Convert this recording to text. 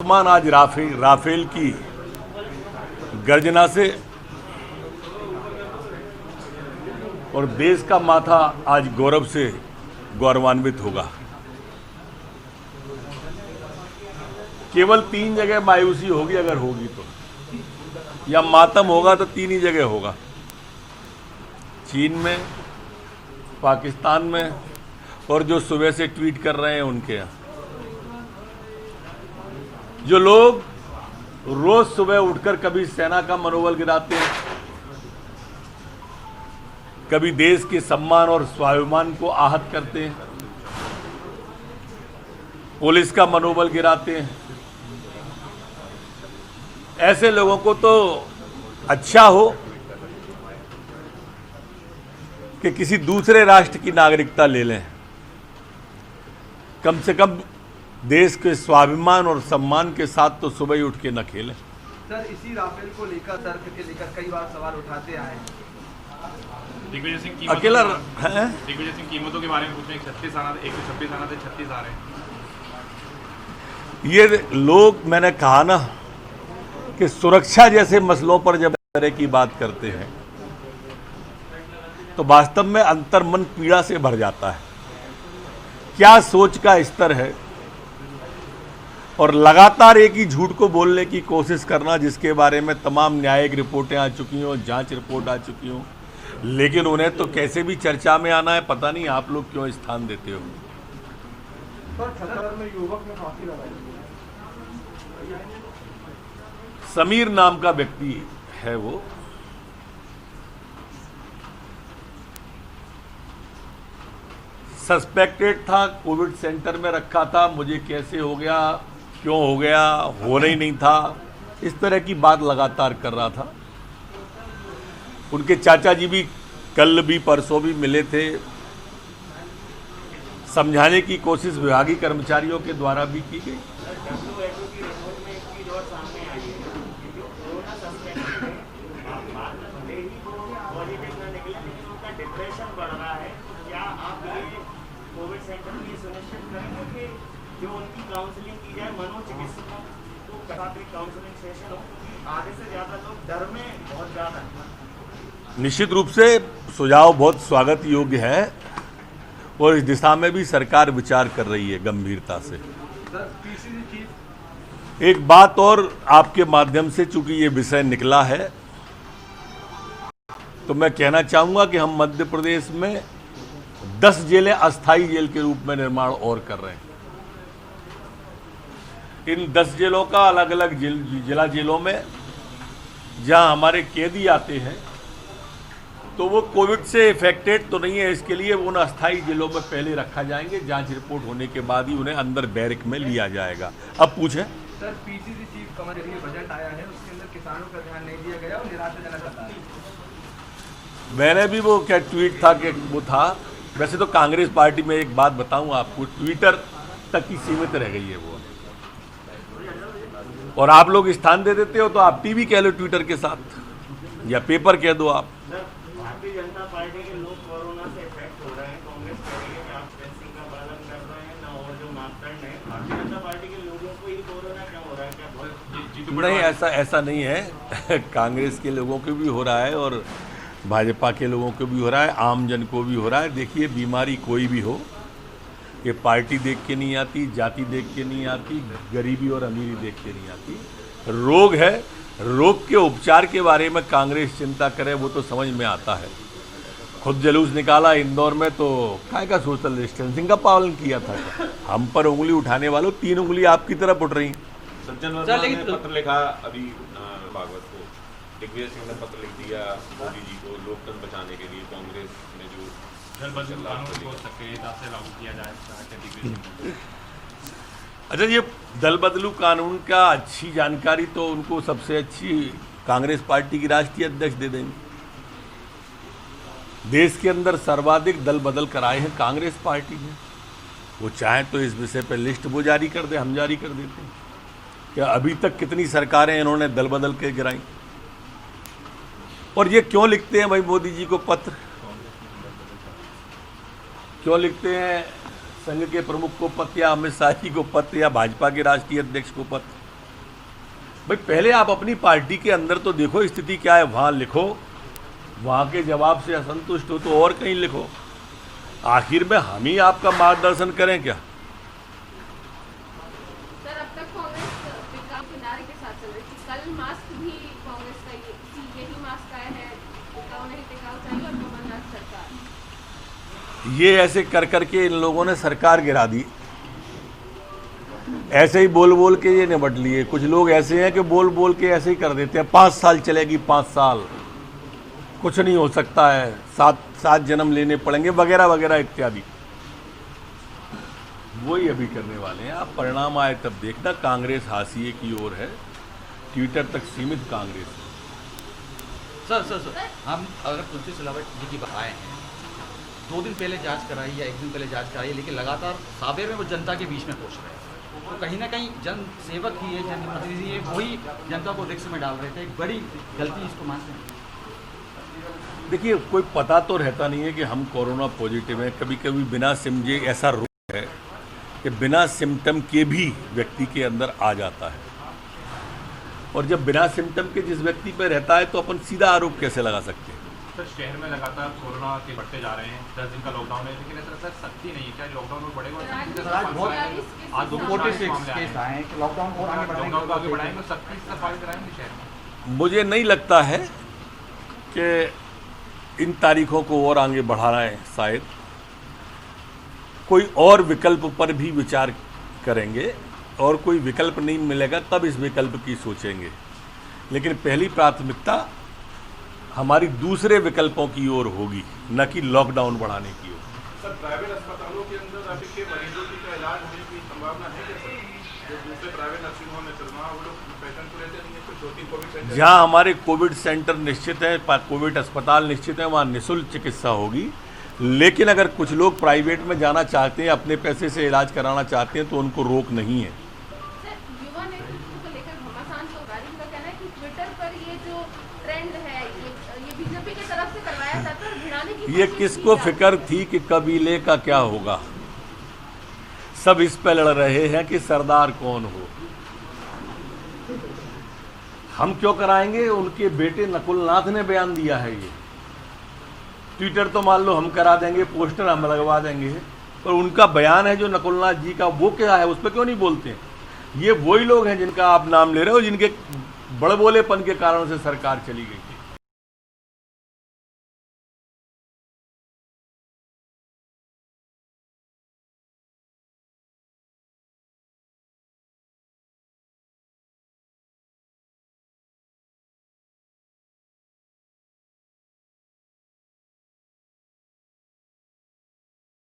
आसमान आज राफेल की गर्जना से और देश का माथा आज गौरव से गौरवान्वित होगा। केवल 3 जगह मायूसी होगी, अगर होगी तो, या मातम होगा तो 3 ही जगह होगा, चीन में, पाकिस्तान में और जो सुबह से ट्वीट कर रहे हैं उनके यहाँ। जो लोग रोज सुबह उठकर कभी सेना का मनोबल गिराते हैं, कभी देश के सम्मान और स्वाभिमान को आहत करते हैं, पुलिस का मनोबल गिराते हैं, ऐसे लोगों को तो अच्छा हो कि किसी दूसरे राष्ट्र की नागरिकता ले लें, कम से कम देश के स्वाभिमान और सम्मान के साथ तो सुबह ही उठ के न खेलें। सर, इसी राफेल को लेकर तर्क के लेकर कई बार सवाल उठाते आए हैं। दिग्विजय सिंह अकेला दिग्विजय सिंह कीमतों के बारे में पूछने 136 आना था, 126 आना थे, 36 आ रहे हैं। ये लोग, मैंने कहा ना कि सुरक्षा जैसे मसलों पर जब इस तरह की बात करते हैं तो वास्तव में अंतर्मन पीड़ा से भर जाता है। क्या सोच का स्तर है, और लगातार एक ही झूठ को बोलने की कोशिश करना जिसके बारे में तमाम न्यायिक रिपोर्टें आ चुकी हों, जांच रिपोर्ट आ चुकी हों, लेकिन उन्हें तो कैसे भी चर्चा में आना है। पता नहीं आप लोग क्यों स्थान देते हो। समीर नाम का व्यक्ति है, वो सस्पेक्टेड था, कोविड सेंटर में रखा था, मुझे कैसे हो गया, क्यों हो गया, होना ही नहीं था, इस तरह की बात लगातार कर रहा था। उनके चाचा जी भी कल भी परसों भी मिले थे, समझाने की कोशिश विभागीय कर्मचारियों के द्वारा भी की गई। कोविड सेंटर में सुनिश्चित करेंगे कि जो उनकी काउंसलिंग की जाए, मनोचिकित्सकों को साथ एक काउंसलिंग सेशन हो, आधे से ज्यादा लोग डर में बहुत ज्यादा है। निश्चित रूप से सुझाव बहुत स्वागत योग्य है और इस दिशा में भी सरकार विचार कर रही है गंभीरता से। एक बात और आपके माध्यम से, चूंकि ये विषय निकला है, तो मैं कहना चाहूंगा कि हम मध्य प्रदेश में 10 जेलें अस्थायी जेल के रूप में निर्माण और कर रहे हैं। इन 10 जेलों का अलग अलग जिला जेलों में जहां हमारे कैदी आते हैं तो वो कोविड से इफेक्टेड तो नहीं है, इसके लिए उन अस्थायी जेलों में पहले रखा जाएंगे। जांच रिपोर्ट होने के बाद ही उन्हें अंदर बैरक में लिया जाएगा। अब पूछें सर, पीसीसी चीफ कमर के लिए बजट आया है, उसके अंदर किसानों का ध्यान नहीं दिया गया और निराशाजनक बता है। मैंने भी वो क्या ट्वीट था कि वो था, वैसे तो कांग्रेस पार्टी में एक बात बताऊं आपको, ट्विटर तक ही सीमित रह गई है वो, और आप लोग स्थान दे देते हो तो आप टीवी कह लो ट्विटर के साथ, या पेपर कह दो आप। भारतीय जनता पार्टी के लोग कोरोना से इफेक्ट हो रहे हैं, कांग्रेस कह रही है कि आप टेस्टिंग का पालन कर रहे हैं ना, और जो मापदंड है, भारतीय जनता पार्टी के लोगों को ही कोरोना क्यों हो रहा है? क्या नहीं, ऐसा नहीं है। कांग्रेस के लोगों को भी हो रहा है और भाजपा के लोगों को भी हो रहा है, आम जन को भी हो रहा है। देखिए, बीमारी कोई भी हो, ये पार्टी देख के नहीं आती, जाति देख के नहीं आती, गरीबी और अमीरी देख के नहीं आती। रोग है, रोग के उपचार के बारे में कांग्रेस चिंता करे वो तो समझ में आता है। खुद जुलूस निकाला इंदौर में, तो काय का सोशल डिस्टेंसिंग का पालन किया था। हम पर उंगली उठाने वालों 3 उंगली आपकी तरफ उठ रही। सज्जन वर्मा ने पत्र लिखा अभी भागवत को, दिग्विजय सिंह ने पत्र लिख दिया मोदी जी को लोकतंत्र बचाने के लिए, कांग्रेस ने जो जल बदलू कानून को सक्रियता से लागू किया जाए। अच्छा, ये दल बदलू कानून का अच्छी जानकारी तो उनको सबसे अच्छी कांग्रेस पार्टी की राष्ट्रीय अध्यक्ष दे देंगे। देश के अंदर सर्वाधिक दल बदल कराए हैं कांग्रेस पार्टी ने। वो चाहे तो इस विषय पर लिस्ट वो जारी कर दे, हम जारी कर देते हैं। क्या अभी तक कितनी सरकारें इन्होंने दल बदल के गिराई? और ये क्यों लिखते हैं भाई मोदी जी को पत्र, क्यों लिखते हैं संघ के प्रमुख को पत्र, या अमित शाह जी को पत्र, या भाजपा के राष्ट्रीय अध्यक्ष को पत्र? भाई पहले आप अपनी पार्टी के अंदर तो देखो स्थिति क्या है, वहाँ लिखो, वहाँ के जवाब से असंतुष्ट हो तो और कहीं लिखो। आखिर में हम ही आपका मार्गदर्शन करें क्या? सर, अब तक कांग्रेस विकास के नारे के साथ चल रही थी। कल मास्क भी कांग्रेस का यही मास्क आया है, टिकाऊ नहीं टिकाऊ चाहिए और कमलनाथ सरकार। ये ऐसे कर करके इन लोगों ने सरकार गिरा दी। ऐसे ही बोल बोल के ये निपट लिए। कुछ लोग ऐसे हैं कि बोल बोल के ऐसे ही कर देते हैं, 5 साल चलेगी, 5 साल कुछ नहीं हो सकता है, 7 जन्म लेने पड़ेंगे वगैरह वगैरह इत्यादि। वही अभी करने वाले हैं। आप परिणाम आए तब देखना। कांग्रेस हाशिए की ओर है, ट्विटर तक सीमित कांग्रेस है। सर हम अगर तुलसी सिलावट जी की बात आए हैं, 2 दिन पहले जांच कराई या 1 दिन पहले जांच कराई, लेकिन लगातार सावेर में वो जनता के बीच में पहुंच रहे हैं। तो कहीं ना कहीं जन सेवक ही है, जनप्रतिनिधि है, वही जनता को रिस्क में डाल रहे थे। एक बड़ी गलती इसको मानते हैं। देखिए, कोई पता तो रहता नहीं है कि हम कोरोना पॉजिटिव हैं। कभी कभी बिना समझे ऐसा रोग है कि बिना सिम्टम के भी व्यक्ति के अंदर आ जाता है, और जब बिना सिम्टम के जिस व्यक्ति पे रहता है तो अपन सीधा आरोप कैसे लगा सकते हैं? सर, शहर में लगातार कोरोना के बढ़ते जा रहे हैं, 10 दिन का लॉकडाउन है, लेकिन ऐसा सर सख्ती नहीं है। क्या लॉकडाउन और बढ़ेगा? आज 46 केस आए हैं कि लॉकडाउन और आगे बढ़ाएंगे, लॉकडाउन को आगे बढ़ाएंगे, सख्ती से पालन कराएंगे शहर में। मुझे नहीं लगता है कि इन तारीखों को और आगे बढ़ाना है। शायद कोई और विकल्प पर भी विचार करेंगे, और कोई विकल्प नहीं मिलेगा तब इस विकल्प की सोचेंगे। लेकिन पहली प्राथमिकता हमारी दूसरे विकल्पों की ओर होगी, न कि लॉकडाउन बढ़ाने की ओर। सर, प्राइवेट अस्पतालों के अंदर अभी के मरीजों की इलाज होने की संभावना है क्या सर? जो दूसरे प्राइवेट नर्सिंग होम में चल रहा है, वो लोग पेशेंट को लेते नहीं है? कुछ 2-3 कोविड सेंटर जहाँ हमारे कोविड सेंटर निश्चित है, कोविड अस्पताल निश्चित है, वहाँ निःशुल्क चिकित्सा होगी। लेकिन अगर कुछ लोग प्राइवेट में जाना चाहते हैं, अपने पैसे से इलाज कराना चाहते हैं, तो उनको रोक नहीं है। सर, युवा नेतृत्व को लेकर घमासान तो का कहना है कि ट्विटर पर ये जो ट्रेंड है, ये बीजेपी की तरफ से करवाया जाता है और भिड़ाने की ये कोशिश किसको की जाती है। फिक्र थी कि कबीले का क्या होगा? सब इस पे लड़ रहे हैं कि सरदार कौन हो। हम क्यों कराएंगे? उनके बेटे नकुलनाथ ने बयान दिया है। ये ट्विटर तो मान लो हम करा देंगे, पोस्टर हम लगवा देंगे, पर उनका बयान है जो नकुलनाथ जी का, वो क्या है, उस पर क्यों नहीं बोलते? ये वही लोग हैं जिनका आप नाम ले रहे हो, जिनके बड़बोलेपन के कारण से सरकार चली गई।